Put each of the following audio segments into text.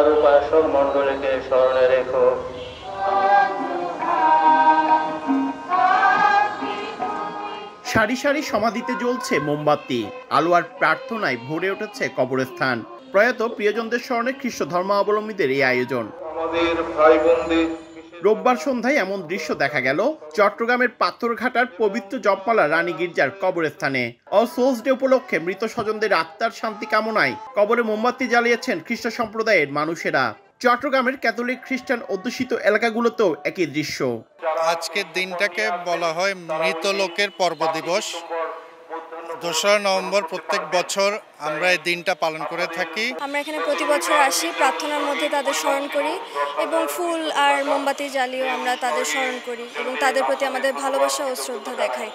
আর উপাসক মণ্ডলীকে স্মরণে রেখো। সারি সারি সমাধিতে জ্বলছে মোমবাতি, আলো আর প্রার্থনায় ভরে উঠেছে কবরস্থান। প্রয়াত প্রিয়জনদের স্মরণে খ্রিস্ট ধর্মাবলম্বীদের এই আয়োজন। আমাদের ভাই বোনদের রোববার সন্ধ্যায় এমন দৃশ্য দেখা গেল চট্টগ্রামের পাথরঘাটার পবিত্র জপমালা রানী গির্জার কবরস্থানে। অল সোলস ডে উপলক্ষে মৃত স্বজনদের আত্মার শান্তি কামনায় কবরে মোমবাতি জ্বালিয়েছেন খ্রিস্ট সম্প্রদায়ের মানুষেরা। চট্টগ্রামের ক্যাথলিক খ্রিস্টান অধ্যুষিত এলাকাগুলোতেও একই দৃশ্য। আজকের দিনটাকে বলা হয় মৃত লোকের পর্ব দিবস। 2রা নভেম্বর প্রত্যেক বছর আমরা এই দিনটা পালন করে থাকি। আমরা এখানে প্রতি বছর আসি, প্রার্থনার মধ্যে তাদের স্মরণ করি এবং ফুল আর মোমবাতি জ্বালিয়েও আমরা তাদের স্মরণ করি এবং তাদের প্রতি আমাদের ভালোবাসা ও শ্রদ্ধা দেখাই।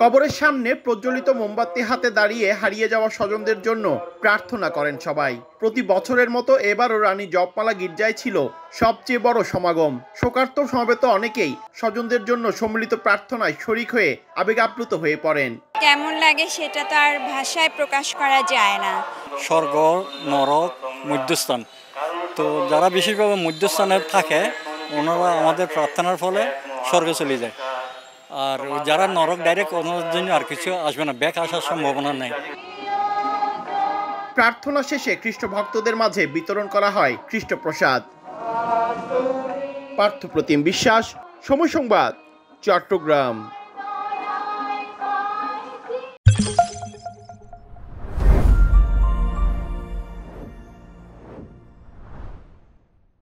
কবরের সামনে প্রজ্বলিত মোমবাতি হাতে দাঁড়িয়ে হারিয়ে যাওয়া স্বজনদের জন্য প্রার্থনা করেন সবাই। প্রতি বছরের মতো এবারও রানী জপমালা গির্জায় ছিল সবচেয়ে বড় সমাগম। শোকার্ত সমবেত অনেকেই স্বজনদের জন্য সম্মিলিত প্রার্থনায় শরিক হয়ে আবেগ আপ্লুত হয়ে পড়েন। কেমন লাগে সেটা তো আর ভাষায় প্রকাশ করা যায় না। স্বর্গ, নরক, মধ্যস্থান, তো যারা বিশেষভাবে মধ্যস্থানে থাকে ওনারা আমাদের প্রার্থনার ফলে স্বর্গে চলে যায়। আর যারা নরক ডাইরেক্ট ওনার জন্য আর কিছু আসবে না, ব্যাক আসার সম্ভাবনা নেই। প্রার্থনা শেষে খ্রিস্ট ভক্তদের মাঝে বিতরণ করা হয় খ্রিস্ট প্রসাদ। পার্থপ্রতিম বিশ্বাস, সময় সংবাদ, চট্টগ্রাম।